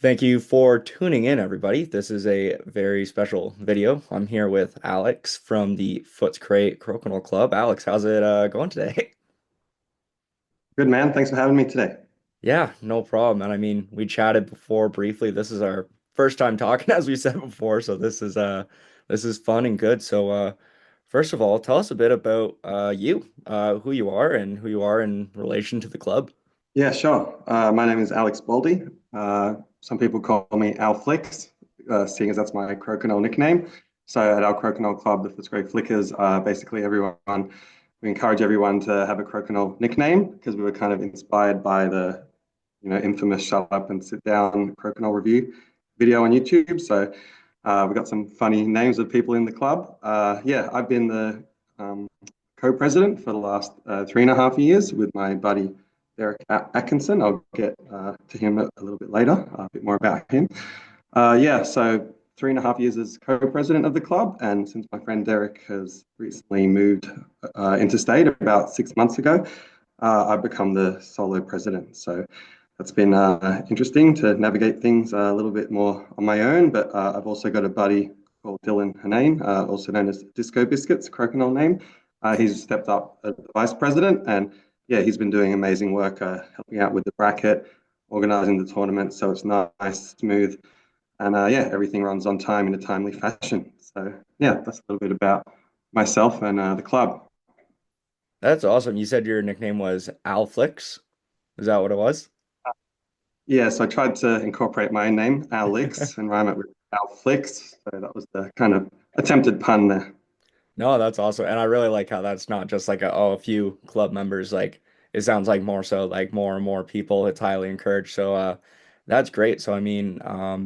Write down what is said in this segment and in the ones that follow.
Thank you for tuning in, everybody. This is a very special video. I'm here with Alex from the Footscray Crokinole Club. Alex, how's it going today? Good man. Thanks for having me today. Yeah, no problem. And I mean, we chatted before briefly. This is our first time talking, as we said before, so this is fun and good. First of all, tell us a bit about you, who you are and who you are in relation to the club. Yeah, sure. My name is Alex Baldie. Some people call me Al Flicks, seeing as that's my crokinole nickname. So at our crokinole club, the Footscray Flickers, basically everyone, we encourage everyone to have a crokinole nickname because we were kind of inspired by the, infamous shut up and sit down crokinole review video on YouTube. So we got some funny names of people in the club. Yeah, I've been the co-president for the last 3.5 years with my buddy Derek Atkinson. I'll get to him a little bit later, a bit more about him. Yeah, so 3.5 years as co-president of the club, and since my friend Derek has recently moved interstate about 6 months ago, I've become the solo president. So that's been interesting to navigate things a little bit more on my own, but I've also got a buddy called Dylan Hanane, also known as Disco Biscuits, crokinole name. He's stepped up as the vice president, and yeah, he's been doing amazing work, helping out with the bracket, organizing the tournament, so it's nice, smooth, and yeah, everything runs on time in a timely fashion. So yeah, that's a little bit about myself and the club. That's awesome. You said your nickname was Alflix. Is that what it was? Yeah, so I tried to incorporate my own name, Alex, and rhyme it with Al Flicks. So that was the kind of attempted pun there. No, that's awesome. And I really like how that's not just like a few club members. Like it sounds like more so like more and more people. It's highly encouraged. That's great. So I mean,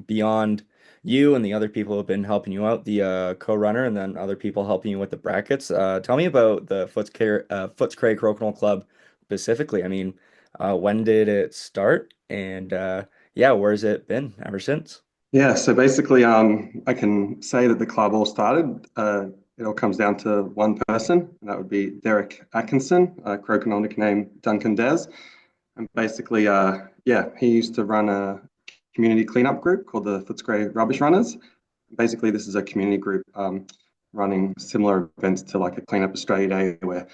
beyond you and the other people who have been helping you out, the co-runner and then other people helping you with the brackets, tell me about the Footscray Crokinole Club specifically. I mean, when did it start? And yeah, where's it been ever since? Yeah, so basically, I can say that the club all started. It all comes down to one person, and that would be Derek Atkinson, crokinole nickname Duncan Des. And basically, yeah, he used to run a community cleanup group called the Footscray Rubbish Runners. Basically, this is a community group running similar events to like a Clean Up Australia Day where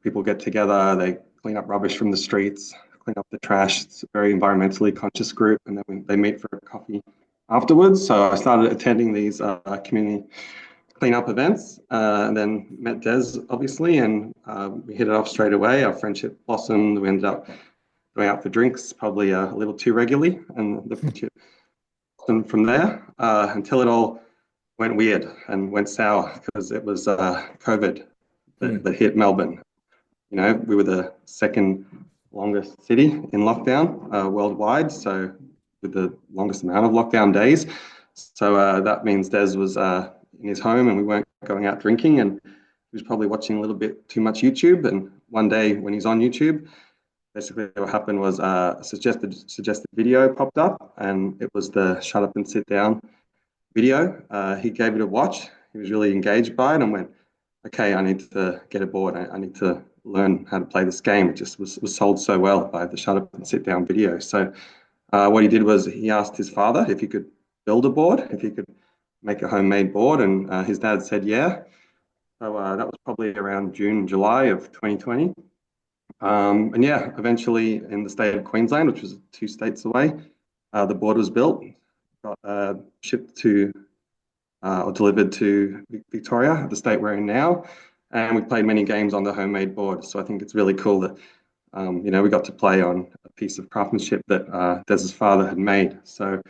people get together, they clean up rubbish from the streets, clean up the trash. It's a very environmentally conscious group, and then they meet for a coffee afterwards. So I started attending these community cleanup events, and then met Des obviously, and we hit it off straight away. Our friendship blossomed. We ended up going out for drinks, probably a little too regularly, and the friendship blossomed from there until it all went weird and went sour because it was COVID Hmm. that hit Melbourne. We were the second longest city in lockdown worldwide, so with the longest amount of lockdown days. So that means Des was in his home and we weren't going out drinking, and he was probably watching a little bit too much YouTube. And one day when he's on YouTube, basically what happened was a suggested video popped up, and it was the "Shut Up and Sit Down" video. He gave it a watch. He was really engaged by it and went, okay, I need to get aboard. I need to learn how to play this game. It just was sold so well by the shut up and sit down video. So what he did was he asked his father if he could build a board, if he could make a homemade board, and his dad said yeah. So that was probably around June, July of 2020. And yeah, eventually in the state of Queensland, which was 2 states away, the board was built, got shipped to or delivered to Victoria, the state we're in now. And we played many games on the homemade board. So I think it's really cool that, we got to play on a piece of craftsmanship that Des's father had made. So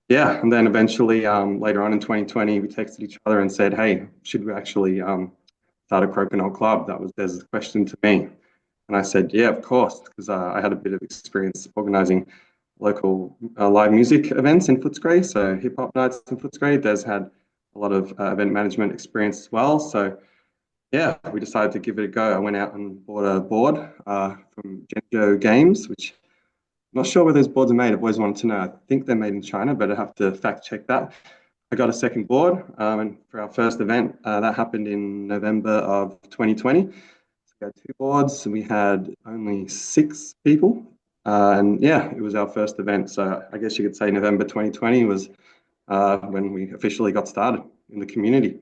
yeah, and then eventually later on in 2020, we texted each other and said, hey, should we actually start a crokinole club? That was Des's question to me. And I said, yeah, of course, because I had a bit of experience organizing local live music events in Footscray, so hip hop nights in Footscray. Des had a lot of event management experience as well. So yeah, we decided to give it a go. I went out and bought a board from Genjo Games, which I'm not sure where those boards are made. I've always wanted to know. I think they're made in China, but I have to fact check that. I got a second board, and for our first event, that happened in November of 2020. So we had two boards, and we had only 6 people. And yeah, it was our first event. So I guess you could say November 2020 was when we officially got started in the community.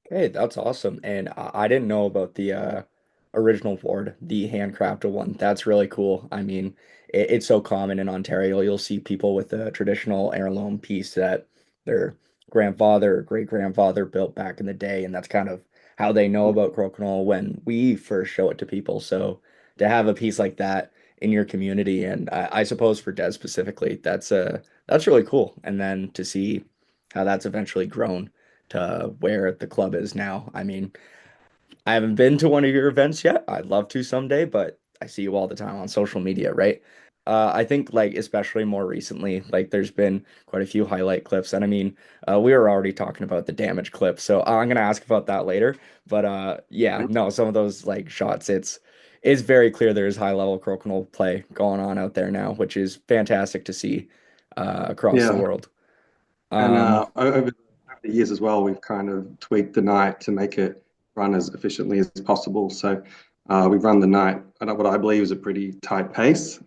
Hey, that's awesome. And I didn't know about the original board, the handcrafted one. That's really cool. I mean, it's so common in Ontario. You'll see people with a traditional heirloom piece that their grandfather or great grandfather built back in the day, and that's kind of how they know about crokinole when we first show it to people. So to have a piece like that in your community, and I suppose for Des specifically, that's really cool. And then to see how that's eventually grown to where the club is now. I mean, I haven't been to one of your events yet. I'd love to someday, but I see you all the time on social media, right? I think like especially more recently, like there's been quite a few highlight clips, and I mean, we were already talking about the damage clip, so I'm gonna ask about that later. But yeah, no, some of those like shots, it's very clear there's high level crokinole play going on out there now, which is fantastic to see across the Yeah, world. and Um, over the years as well, we've kind of tweaked the night to make it run as efficiently as possible. So we've run the night at what I believe is a pretty tight pace,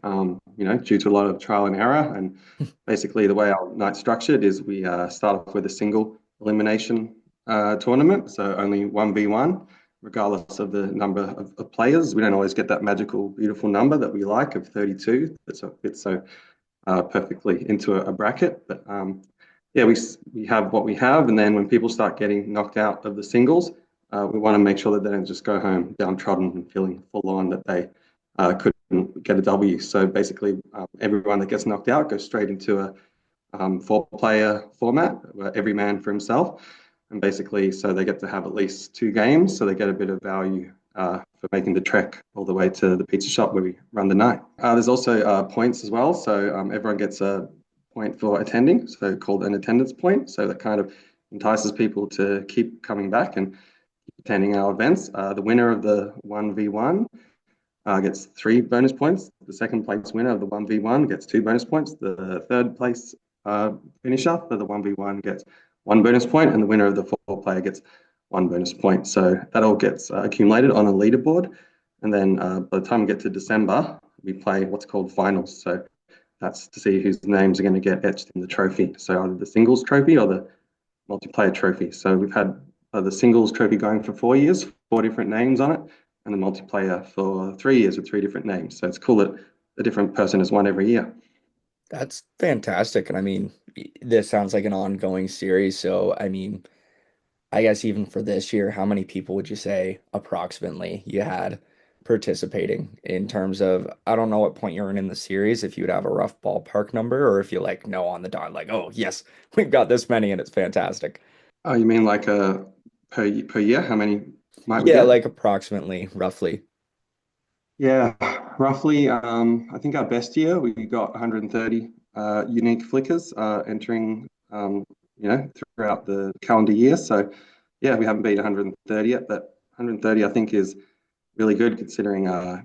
due to a lot of trial and error. And basically, the way our night's structured is we start off with a single elimination tournament, so only 1v1, regardless of the number of players. We don't always get that magical, beautiful number that we like of 32 that fits so perfectly into a bracket. But yeah, we have what we have, and then when people start getting knocked out of the singles, we want to make sure that they don't just go home downtrodden and feeling full on that they couldn't get a W. So basically, everyone that gets knocked out goes straight into a four-player format, where every man for himself, and basically, so they get to have at least two games, so they get a bit of value for making the trek all the way to the pizza shop where we run the night. There's also points as well, so everyone gets a point for attending, so called an attendance point. So that kind of entices people to keep coming back and attending our events. The winner of the 1v1 gets 3 bonus points. The second place winner of the 1v1 gets 2 bonus points. The third place finisher for the 1v1 gets 1 bonus point, and the winner of the four-player gets 1 bonus point. So that all gets accumulated on a leaderboard. And then by the time we get to December, we play what's called finals. So that's to see whose names are going to get etched in the trophy. So either the singles trophy or the multiplayer trophy. So we've had the singles trophy going for 4 years, 4 different names on it, and the multiplayer for 3 years with 3 different names. So it's cool that a different person has won every year. That's fantastic. And I mean, this sounds like an ongoing series. So, I mean, I guess even for this year, how many people would you say approximately you had participating in terms of, I don't know what point you're in the series, if you would have a rough ballpark number or if you like know on the dot, like, oh, yes, we've got this many and it's fantastic. Oh, you mean like per year? How many might we Yeah, get? like approximately, roughly. Yeah, roughly. I think our best year we got 130 unique flickers entering, throughout the calendar year. So yeah, we haven't beat 130 yet, but 130 I think is really good considering our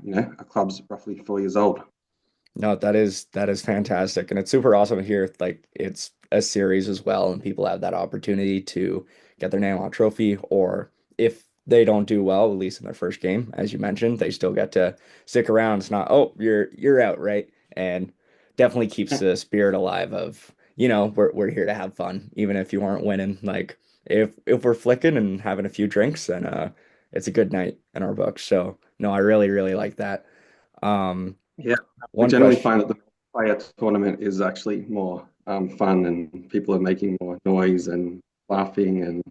club's roughly 4 years old. No, that is fantastic, and it's super awesome to hear like it's a series as well, and people have that opportunity to get their name on a trophy, or if they don't do well, at least in their first game, as you mentioned, they still get to stick around. It's not, oh, you're out, right? And definitely keeps the spirit alive of, we're here to have fun, even if you aren't winning. Like if we're flicking and having a few drinks, then it's a good night in our books. So no, I really, really like that. Um, Yeah, we one generally question. find that the player tournament is actually more fun and people are making more noise and laughing and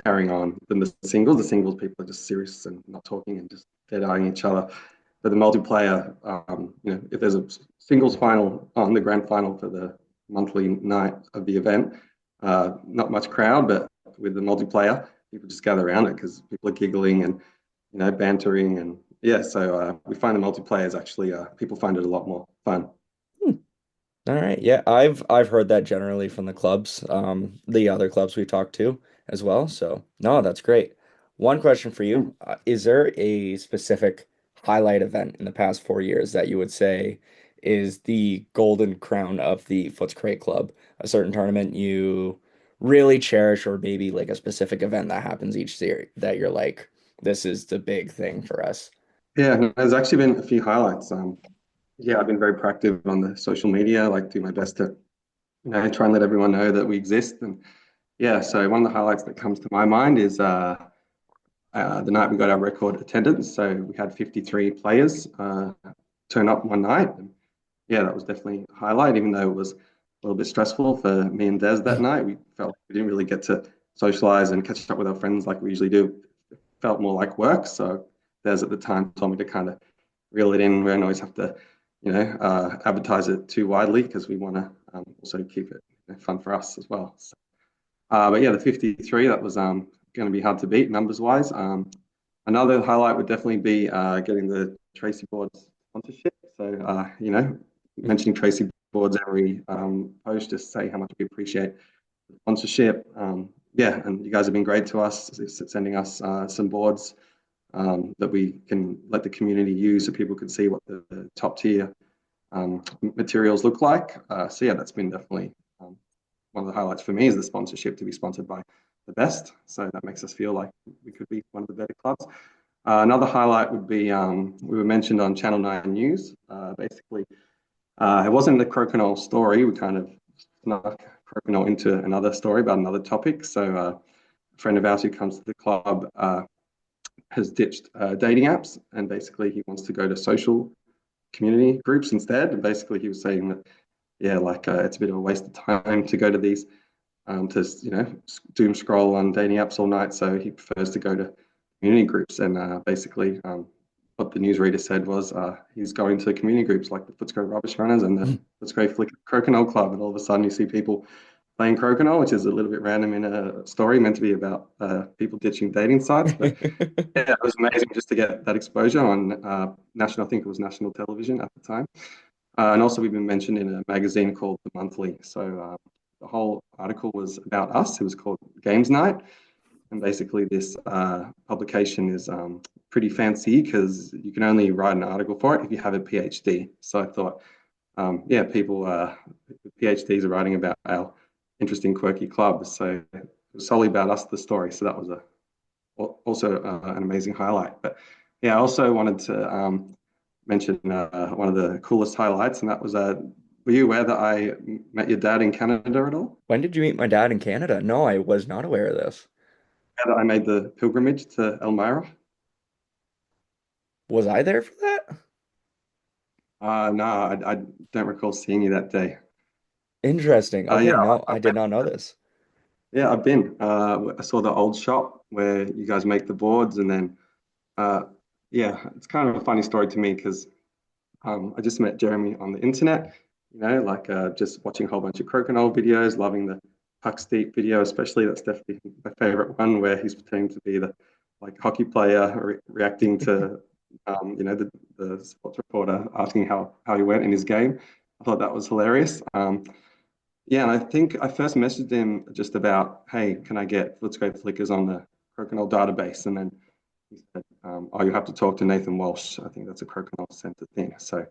carrying on than the singles. The singles, people are just serious and not talking and just dead eyeing each other. But the multiplayer, if there's a singles final on the grand final for the monthly night of the event, not much crowd, but with the multiplayer, people just gather around it because people are giggling and bantering and yeah. So we find the multiplayer is actually people find it a lot more fun. Hmm. All right. Yeah, I've heard that generally from the clubs, the other clubs we talked to as well. So no, that's great. One question for you. Is there a specific highlight event in the past 4 years that you would say is the golden crown of the Footscray Club? A certain tournament you really cherish, or maybe like a specific event that happens each year that you're like, this is the big thing for us. Yeah, no, there's actually been a few highlights. Yeah, I've been very proactive on the social media, like do my best to, try and let everyone know that we exist. And yeah, so one of the highlights that comes to my mind is the night we got our record attendance. So we had 53 players turn up one night. And yeah, that was definitely a highlight, even though it was a little bit stressful for me and Des that night. We felt like we didn't really get to socialize and catch up with our friends like we usually do. It felt more like work. So Des at the time told me to kind of reel it in. We don't always have to, advertise it too widely because we want to also keep it fun for us as well. So, but yeah, the 53, that was going to be hard to beat numbers wise. Another highlight would definitely be getting the Tracey boards sponsorship. So, mentioning Tracey boards every post, just say how much we appreciate the sponsorship. Yeah, and you guys have been great to us, sending us some boards that we can let the community use so people can see what the top tier materials look like. So yeah, that's been definitely one of the highlights for me is the sponsorship to be sponsored by the best. So that makes us feel like we could be one of the better clubs. Another highlight would be we were mentioned on Channel 9 News. Basically, it wasn't the Crokinole story. We kind of snuck Crokinole into another story about another topic. So a friend of ours who comes to the club has ditched dating apps and basically he wants to go to social community groups instead. And basically he was saying that, yeah, like it's a bit of a waste of time to go to these to doom scroll on dating apps all night. So he prefers to go to community groups. And basically, what the newsreader said was he's going to community groups like the Footscray Rubbish Runners and the Footscray Crokinole Club. And all of a sudden, you see people playing crokinole, which is a little bit random in a story meant to be about people ditching dating sites. But yeah, it was amazing just to get that exposure on national. I think it was national television at the time. And also, we've been mentioned in a magazine called The Monthly. So the whole article was about us. It was called Games Night. And basically, this publication is pretty fancy because you can only write an article for it if you have a PhD. So I thought, yeah, people with PhDs are writing about our interesting, quirky club. So it was solely about us, the story. So that was also an amazing highlight. But yeah, I also wanted to mention one of the coolest highlights, and that was were you aware that I met your dad in Canada at all? When did you meet my dad in Canada? No, I was not aware of this. Yeah, that I made the pilgrimage to Elmira. Was I there for that? No, I don't recall seeing you that day. Interesting. Yeah, Okay, no, I did not know this. yeah, I've been. I saw the old shop where you guys make the boards, and then uh, yeah, it's kind of a funny story to me because I just met Jeremy on the internet. Like just watching a whole bunch of Crokinole videos, loving the Puck Steep video, especially. That's definitely my favorite one where he's pretending to be the like hockey player reacting to the sports reporter asking how he went in his game. I thought that was hilarious. Yeah, and I think I first messaged him just about, hey, can I get Footscray flickers on the Crokinole database? And then he said, oh, you have to talk to Nathan Walsh. I think that's a Crokinole Centre thing. So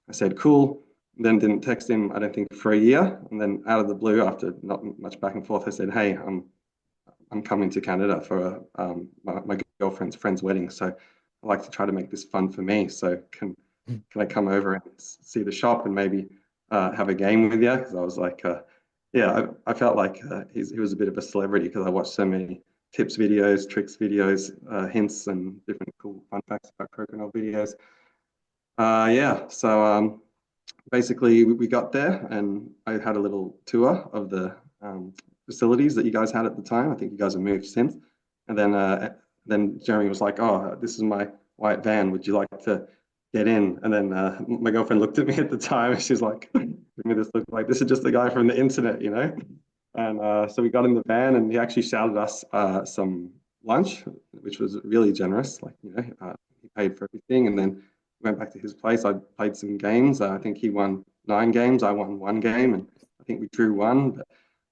I said, cool. Then didn't text him, I don't think, for a year. And then out of the blue, after not much back and forth, I said, hey, I'm coming to Canada for my girlfriend's friend's wedding. So I like to try to make this fun for me. So can I come over and see the shop and maybe have a game with you? Because I was like, yeah, I felt like he was a bit of a celebrity because I watched so many tips videos, tricks videos, hints, and different cool fun facts about Crokinole videos. Yeah, so basically we got there and I had a little tour of the facilities that you guys had at the time. I think you guys have moved since. And then Jeremy was like, "Oh, this is my white van. Would you like to get in?" And then my girlfriend looked at me at the time and she's like, "Give me this look like this is just the guy from the internet, you know?" And so we got in the van and he actually shouted us some lunch, which was really generous. Like, he paid for everything and then went back to his place. I played some games. I think he won 9 games. I won one game, and I think we drew one.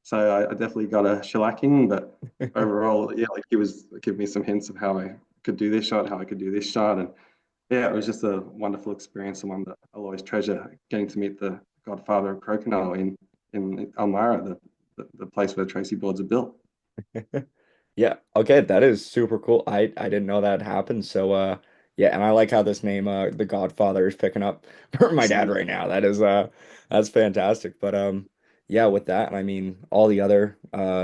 So I definitely got a shellacking. But overall, yeah, like he was giving me some hints of how I could do this shot, how I could do this shot, and yeah, it was just a wonderful experience and one that I'll always treasure. Getting to meet the godfather of Crokinole in Elmira, the place where Tracey boards are built. Yeah, okay, that is super cool. I didn't know that happened. So Yeah, and I like how this name, The Godfather, is picking up for my dad right now. That's fantastic. But yeah, with that, I mean, all the other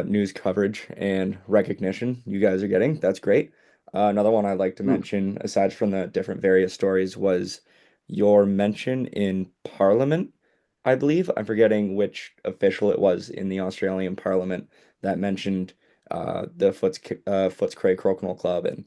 news coverage and recognition you guys are getting, that's great. Another one I'd like to Hmm. mention, aside from the different various stories, was your mention in Parliament, I believe. I'm forgetting which official it was in the Australian Parliament that mentioned the Footscray Crokinole Club, and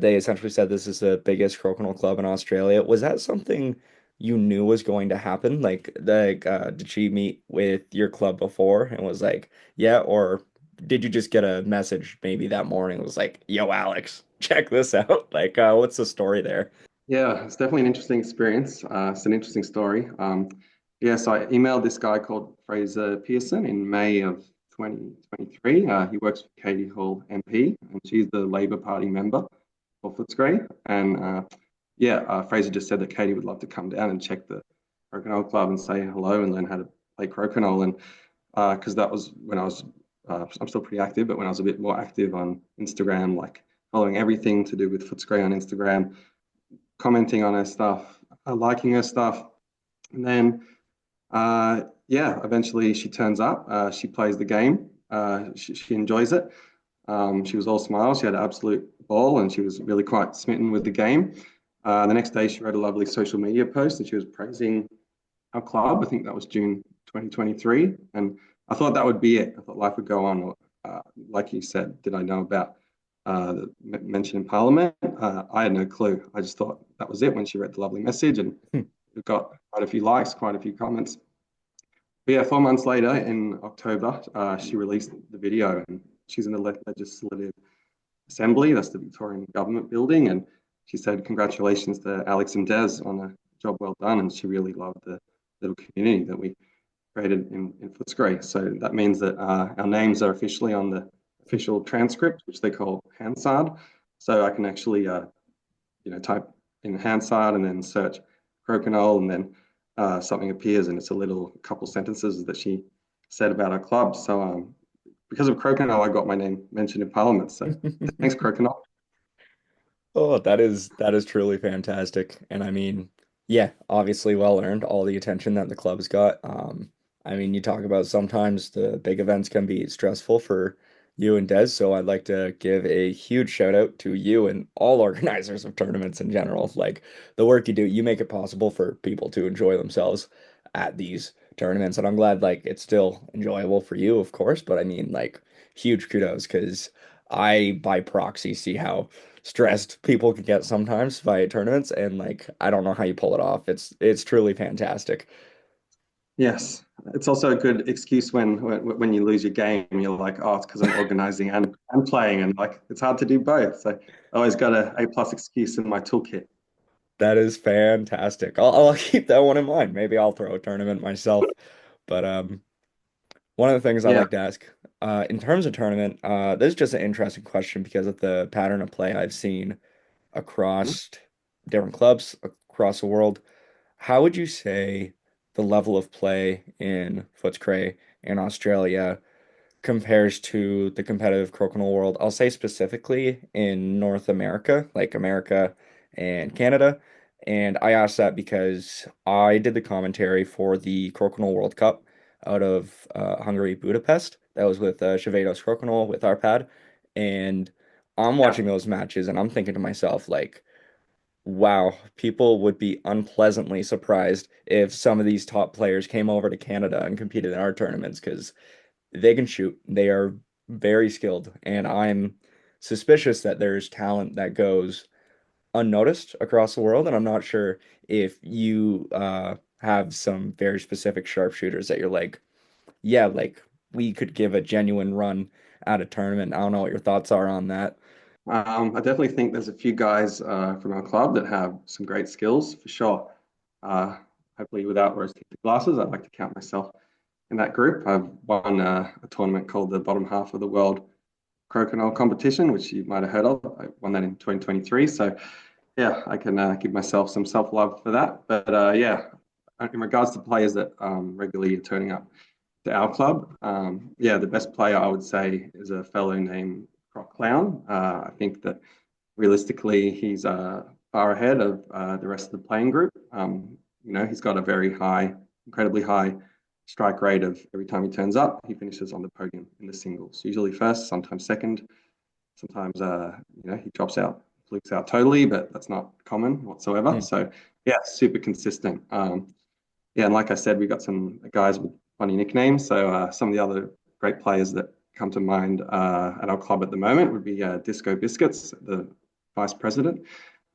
they essentially said this is the biggest crokinole club in Australia. Was that something you knew was going to happen? Did she meet with your club before and was like, yeah, or did you just get a message maybe that morning? It was like, yo, Alex, check this out. What's the story there? Yeah, it's definitely an interesting experience. It's an interesting story. Yeah, so I emailed this guy called Fraser Pearson in May of 2023. He works for Katie Hall MP, and she's the Labor Party member for Footscray. And yeah, Fraser just said that Katie would love to come down and check the Crokinole Club and say hello and learn how to play Crokinole. And because that was when I was, I'm still pretty active, but when I was a bit more active on Instagram, like following everything to do with Footscray on Instagram, commenting on her stuff, liking her stuff. And then, yeah, eventually she turns up. She plays the game. She enjoys it. She was all smiles. She had an absolute ball and she was really quite smitten with the game. The next day, she wrote a lovely social media post and she was praising our club. I think that was June 2023. And I thought that would be it. I thought life would go on. Like you said, did I know about the mention in Parliament? I had no clue. I just thought that was it when she read the lovely message, and it got quite a few likes, quite a few comments. But yeah, 4 months later in October, she released the video, and she's in the Legislative Assembly. That's the Victorian Government building, and she said congratulations to Alex and Des on a job well done, and she really loved the little community that we created in Footscray. So that means that our names are officially on the official transcript, which they call Hansard. So I can actually, type in Hansard and then search Crokinole, and then something appears, and it's a little couple sentences that she said about our club. So because of Crokinole, I got my name mentioned in Parliament. So thanks, Crokinole. Oh, that is truly fantastic. And I mean, yeah, obviously well earned all the attention that the club's got. I mean, you talk about sometimes the big events can be stressful for you and Des, so I'd like to give a huge shout out to you and all organizers of tournaments in general. Like the work you do, you make it possible for people to enjoy themselves at these tournaments. And I'm glad like it's still enjoyable for you, of course, but I mean like huge kudos because I by proxy see how stressed people can get sometimes by tournaments, and like I don't know how you pull it off. It's truly fantastic. Yes, it's also a good excuse when you lose your game. You're like, oh, it's because I'm organizing and playing, and like it's hard to do both. So I always got a plus excuse in my toolkit. That is fantastic. I'll keep that one in mind. Maybe I'll throw a tournament myself. But one of the things I Yeah. like to ask, in terms of tournament, this is just an interesting question because of the pattern of play I've seen across different clubs across the world. How would you say the level of play in Footscray in Australia compares to the competitive crokinole world? I'll say specifically in North America, like America and Canada. And I asked that because I did the commentary for the Crokinole World Cup out of Hungary, Budapest. That was with Chevados Crokinole with our pad. And I'm Yeah. watching those matches and I'm thinking to myself, like, wow, people would be unpleasantly surprised if some of these top players came over to Canada and competed in our tournaments because they can shoot. They are very skilled, and I'm suspicious that there's talent that goes unnoticed across the world. And I'm not sure if you have some very specific sharpshooters that you're like, yeah, like we could give a genuine run at a tournament. I don't know what your thoughts are on that. I definitely think there's a few guys from our club that have some great skills for sure. Uh, Hopefully, without rose-tinted glasses, I'd like to count myself in that group. I've won a tournament called the Bottom Half of the World Crokinole Competition, which you might have heard of. I won that in 2023. So, yeah, I can give myself some self-love for that. But yeah, in regards to players that regularly are turning up to our club, yeah, the best player I would say is a fellow named Croc Clown. I think that realistically, he's far ahead of the rest of the playing group. He's got a very high, incredibly high strike rate of every time he turns up, he finishes on the podium in the singles, usually first, sometimes second. Sometimes, he drops out, flukes out totally, but that's not common whatsoever. Hmm. So, yeah, super consistent. Yeah, and like I said, we got some guys with funny nicknames. So, some of the other great players that come to mind at our club at the moment would be Disco Biscuits, the vice president,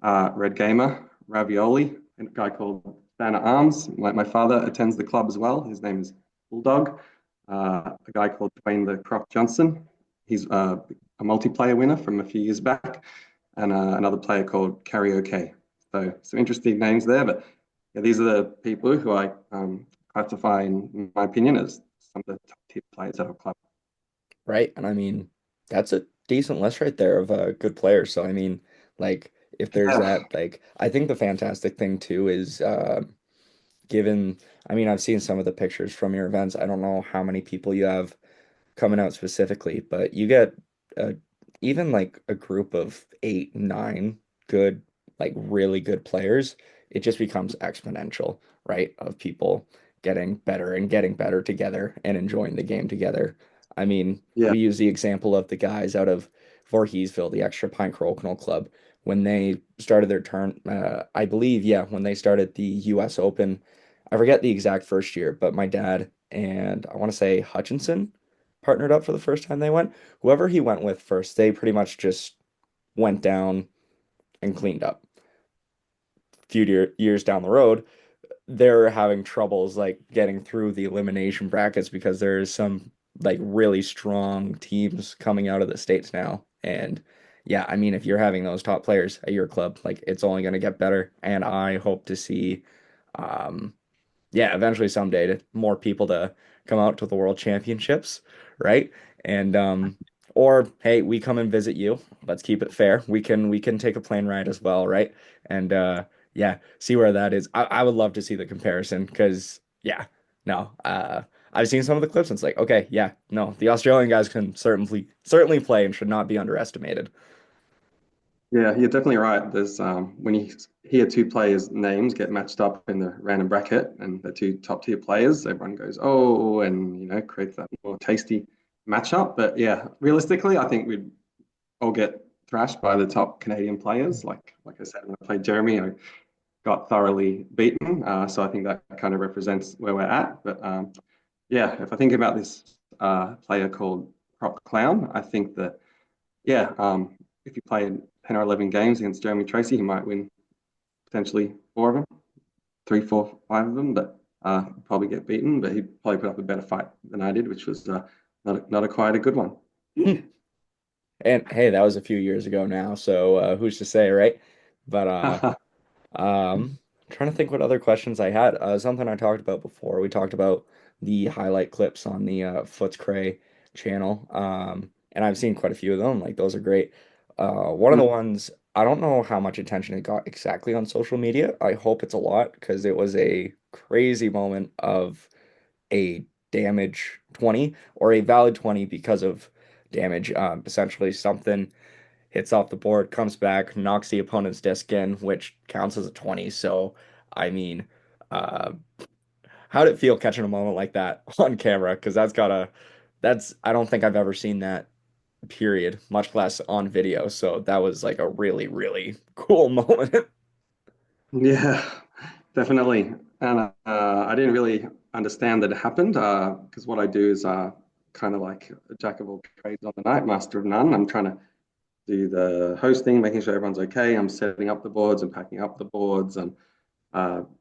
Red Gamer, Ravioli, and a guy called Banner Arms. My father attends the club as well. His name is Bulldog. A guy called Dwayne the Croc Johnson. He's a multiplayer winner from a few years back, and another player called Karaoke. So some interesting names there, but yeah, these are the people who I classify, in my opinion, as some of the top tier players at our club. Right. And I mean, that's a decent list right there of good players. So I mean, like if there's Yeah, that, like I think the fantastic thing too is given, I mean, I've seen some of the pictures from your events. I don't know how many people you have coming out specifically, but you get uh, even like a group of eight, nine good, like really good players, it just becomes exponential, right? Of people getting better together and enjoying the game together. I mean, yeah, we use the example of the guys out of Voorheesville, the Extra Pine Crokinole Club, when they started their turn, I believe, yeah, when they started the US Open. I forget the exact first year, but my dad and I want to say Hutchinson partnered up for the first time they went. Whoever he went with first, they pretty much just went down and cleaned up. A few years down the road, they're having troubles like getting through the elimination brackets because there's some like really strong teams coming out of the States now. And yeah, I mean, if you're having those top players at your club, like it's only going to get better. And I hope to see um, yeah, eventually someday to more people to come out to the World Championships, right? And or hey, we come and visit you. Let's keep it fair. We can take a plane ride as well, right? And yeah, see where that is. I would love to see the comparison because yeah, no, I've seen some of the clips and it's like, okay, yeah, no, the Australian guys can certainly play and should not be underestimated. yeah, you're definitely right. There's when you hear two players' names get matched up in the random bracket and the two top tier players, everyone goes, oh, and creates that more tasty matchup. But yeah, realistically, I think we'd all get thrashed by the top Canadian players. Like I said, when I played Jeremy, I got thoroughly beaten. So I think that kind of represents where we're at. But yeah, if I think about this player called Croc Clown, I think that yeah, if you played 10 or 11 games against Jeremy Tracey, he might win potentially four of them, three, four, five of them, but probably get beaten. But he'd probably put up a better fight than I did, which was not a quite a good one. And hey, that was a few years ago now, so who's to say, right? But trying to think what other questions I had. Something I talked about before. We talked about the highlight clips on the Footscray channel. And I've seen quite a few of them. Like those are great. One of the ones I don't know how much attention it got exactly on social media. I hope it's a lot because it was a crazy moment of a damage 20 or a valid 20 because of damage. Essentially something hits off the board, comes back, knocks the opponent's disc in, which counts as a 20. So, I mean, uh, how did it feel catching a moment like that on camera? Because I don't think I've ever seen that, period, much less on video. So that was like a really, really cool moment. Yeah, definitely. And I didn't really understand that it happened because what I do is kind of like a jack of all trades on the night, master of none. I'm trying to do the hosting, making sure everyone's okay. I'm setting up the boards and packing up the boards and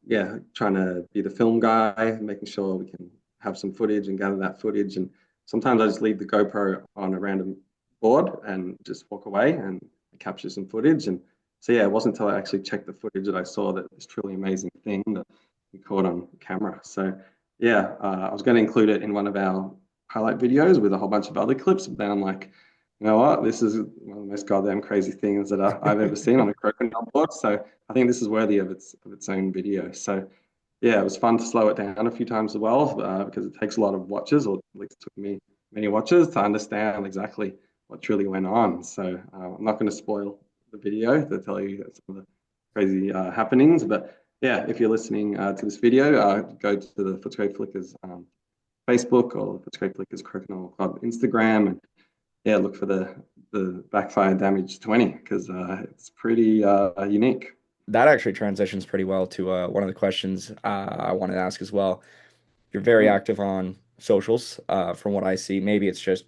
yeah, trying to be the film guy, making sure we can have some footage and gather that footage. And sometimes I just leave the GoPro on a random board and just walk away and capture some footage. And so yeah, it wasn't until I actually checked the footage that I saw that this truly amazing thing that we caught on camera. So yeah, I was going to include it in one of our highlight videos with a whole bunch of other clips, but then I'm like, you know what? This is one of the most goddamn crazy things that I've ever seen on a crokinole board. So I think this is worthy of its own video. So yeah, it was fun to slow it down a few times as well because it takes a lot of watches, or at least took me many watches to understand exactly what truly went on. So I'm not going to spoil the video to tell you some of the crazy happenings. But yeah, if you're listening to this video, go to the Footscray Flickers Facebook or Footscray Flickers Crokinole Club Instagram, and yeah, look for the backfire damage 20 because it's pretty unique. That actually transitions pretty well to one of the questions I wanted to ask as well. You're very Mm. active on socials, from what I see. Maybe it's just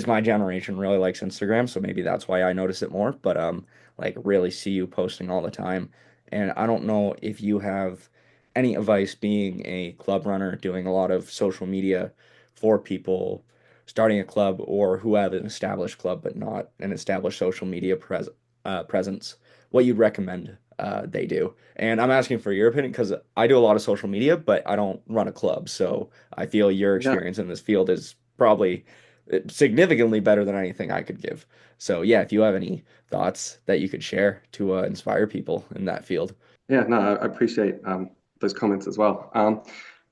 my generation really likes Instagram, so maybe that's why I notice it more. But like really see you posting all the time. And I don't know if you have any advice being a club runner, doing a lot of social media for people starting a club or who have an established club but not an established social media presence, what you'd recommend they do. And I'm asking for your opinion because I do a lot of social media, but I don't run a club. So I feel your Yeah, experience in this field is probably significantly better than anything I could give. So yeah, if you have any thoughts that you could share to inspire people in that field. yeah, no, I appreciate those comments as well.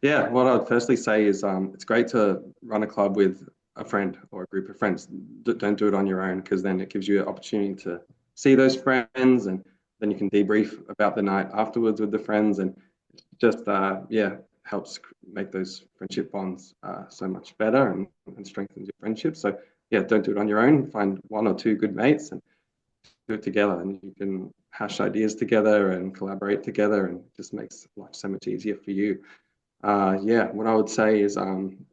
Yeah, what I'd firstly say is it's great to run a club with a friend or a group of friends. Don't do it on your own because then it gives you an opportunity to see those friends and then you can debrief about the night afterwards with the friends and just yeah helps make those friendship bonds so much better and strengthens your friendship. So yeah, don't do it on your own. Find one or two good mates and do it together, and you can hash ideas together and collaborate together, and it just makes life so much easier for you. Yeah, what I would say is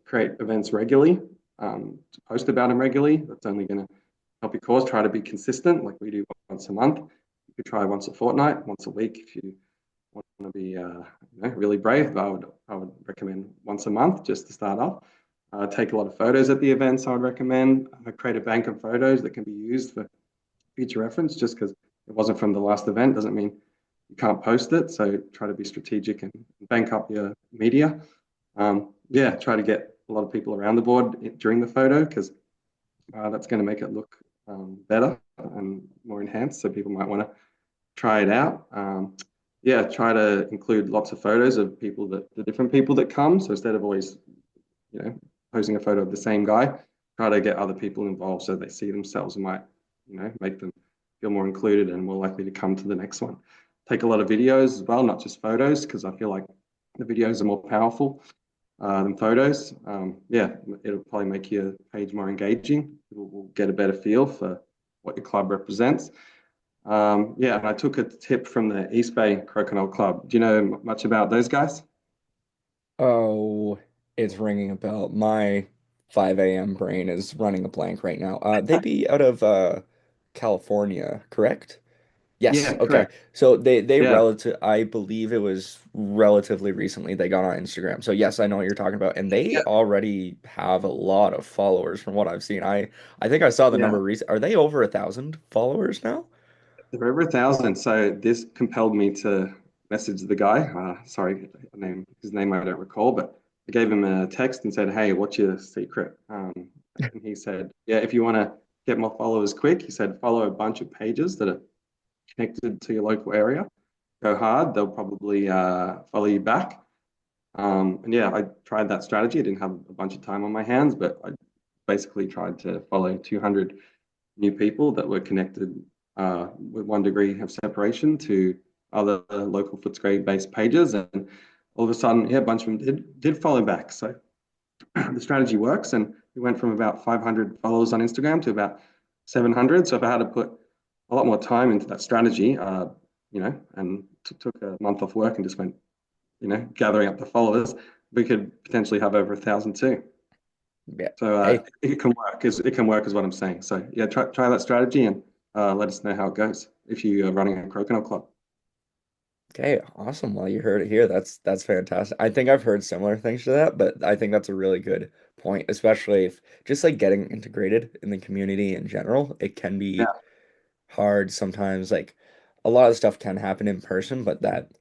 create events regularly, to post about them regularly. That's only going to help your cause. Try to be consistent, like we do once a month. You could try once a fortnight, once a week if you want to be really brave. I would recommend once a month just to start off. Take a lot of photos at the events. I would recommend create a bank of photos that can be used for future reference. Just because it wasn't from the last event doesn't mean you can't post it. So try to be strategic and bank up your media. Yeah, try to get a lot of people around the board during the photo because that's going to make it look better and more enhanced. So people might want to try it out. Yeah, try to include lots of photos of people that the different people that come. So instead of always, you know, posting a photo of the same guy, try to get other people involved so they see themselves and might, make them feel more included and more likely to come to the next one. Take a lot of videos as well, not just photos, because I feel like the videos are more powerful than photos. Yeah, it'll probably make your page more engaging. People will get a better feel for what your club represents. Yeah, and I took a tip from the East Bay Crokinole Club. Do you know much about those guys? Oh, it's ringing a bell. My 5 a.m. brain is running a blank right now. They'd be out of California, correct? Yes. Yeah, Okay. correct. So they Yeah, relative I believe it was relatively recently they got on Instagram. So yes, I know what you're talking about. And they yeah, already have a lot of followers from what I've seen. I think I saw the yeah. number recent. Are they over 1,000 followers now? They're over 1,000. So this compelled me to message the guy. Sorry, his name I don't recall, but I gave him a text and said, "Hey, what's your secret?" And he said, "Yeah, if you want to get more followers quick," he said, "follow a bunch of pages that are connected to your local area. Go hard. They'll probably follow you back." And yeah, I tried that strategy. I didn't have a bunch of time on my hands, but I basically tried to follow 200 new people that were connected with 1 degree of separation to other local Footscray based pages. And all of a sudden, yeah, a bunch of them did follow back. So the strategy works. And we went from about 500 followers on Instagram to about 700. So if I had to put a lot more time into that strategy, and took a month off work and just went, gathering up the followers, we could potentially have over 1,000 too. Yeah. So Hey, it can work is what I'm saying. So yeah, try that strategy and let us know how it goes if you are running a Crokinole club. okay, awesome. Well, you heard it here. That's fantastic. I think I've heard similar things to that, but I think that's a really good point, especially if just like getting integrated in the community in general, it can Yeah, be hard sometimes. Like a lot of stuff can happen in person, but that,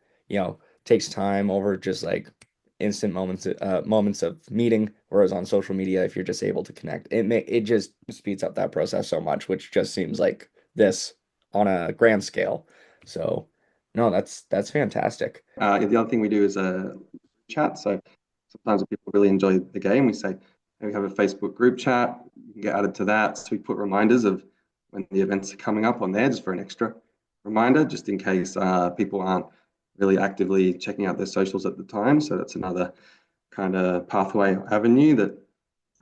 takes time over just like instant moments of meeting. Whereas on social media, if you're just able to connect, it just speeds up that process so much, which just seems like this on a grand scale. So no, that's fantastic. the other thing we do is a chat. So sometimes when people really enjoy the game, we say, "Hey, we have a Facebook group chat. You can get added to that." So we put reminders of when the events are coming up on there just for an extra. reminder, just in case people aren't really actively checking out their socials at the time. So that's another kind of pathway avenue that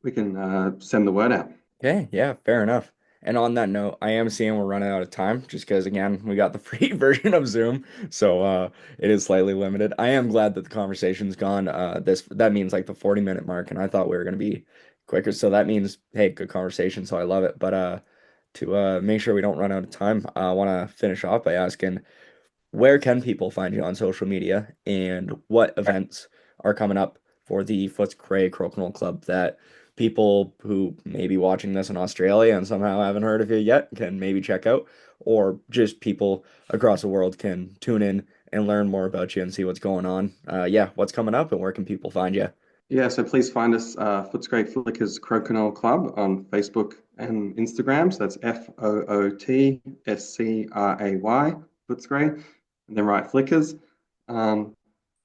we can send the word out. Okay, yeah, fair enough. And on that note, I am seeing we're running out of time just because again, we got the free version of Zoom, so it is slightly limited. I am glad that the conversation's gone. This that means like the 40-minute mark, and I thought we were gonna be quicker. So that means, hey, good conversation, so I love it. But to make sure we don't run out of time, I want to finish off by asking, where can people find you on social media and what events are coming up for the Footscray Crokinole Club that people who may be watching this in Australia and somehow haven't heard of you yet can maybe check out, or just people across the world can tune in and learn more about you and see what's going on? Yeah, what's coming up and where can people find you? Yeah, so please find us Footscray Crokinole Club on Facebook and Instagram. So that's FOOTSCRAY, Footscray, and then write Flickers. Um,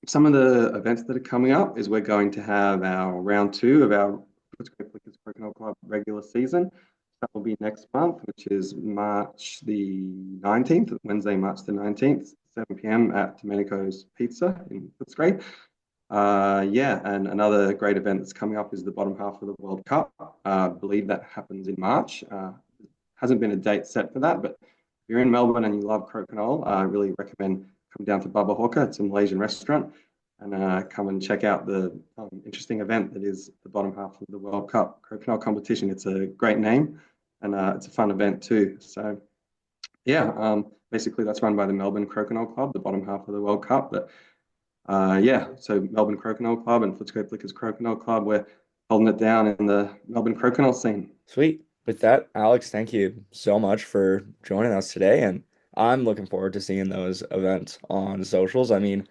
some of the events that are coming up is we're going to have our round two of our Footscray Crokinole Club regular season. That will be next month, which is March the 19th, Wednesday, March the 19th, 7 p.m. at Domenico's Pizza in Footscray. Yeah, and another great event that's coming up is the bottom half of the World Cup. I believe that happens in March. Hasn't been a date set for that, but if you're in Melbourne and you love crokinole, I really recommend come down to Bubba Hawker. It's a Malaysian restaurant, and come and check out the interesting event that is the bottom half of the World Cup crokinole competition. It's a great name, and it's a fun event too. So yeah, basically that's run by the Melbourne Crokinole Club, the bottom half of the World Cup, but yeah, so Melbourne Crokinole Club and Footscray Flickers Crokinole Club, we're holding it down in the Melbourne Crokinole scene. Sweet. With that, Alex, thank you so much for joining us today. And I'm looking forward to seeing those events on socials. I mean,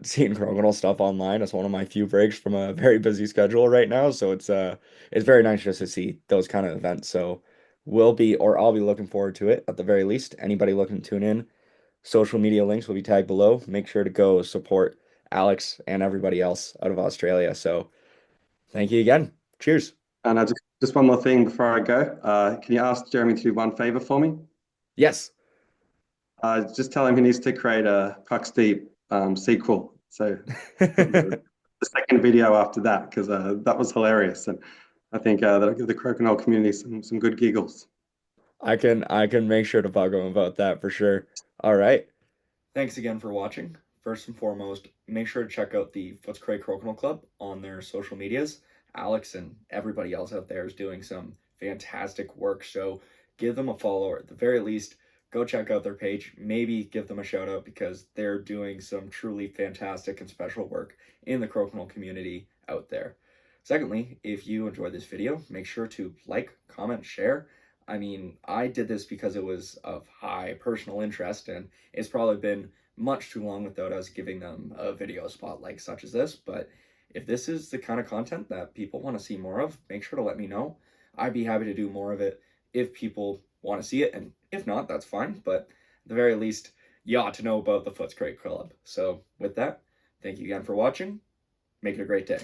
seeing Crokinole stuff online is one of my few breaks from a very busy schedule right now. So it's very nice just to see those kind of events. So I'll be looking forward to it at the very least. Anybody looking to tune in, social media links will be tagged below. Make sure to go support Alex and everybody else out of Australia. So thank you again. Cheers. And just one more thing before I go. Can you ask Jeremy to do one favor for me? Yes. Just tell him he needs to create a Pucks Deep sequel. So the second video after that, because that was hilarious. And I think that'll give the Crokinole community some good giggles. I can make sure to bug him about that for sure. All right. Thanks again for watching. First and foremost, make sure to check out the Footscray Crokinole Club on their social medias. Alex and everybody else out there is doing some fantastic work, so give them a follow, or at the very least, go check out their page. Maybe give them a shout out because they're doing some truly fantastic and special work in the Crokinole community out there. Secondly, if you enjoyed this video, make sure to like, comment, share. I mean, I did this because it was of high personal interest, and it's probably been much too long without us giving them a video spot like such as this. But if this is the kind of content that people want to see more of, make sure to let me know. I'd be happy to do more of it if people want to see it, and if not, that's fine. But at the very least, you ought to know about the Footscray Club. So with that, thank you again for watching. Make it a great day.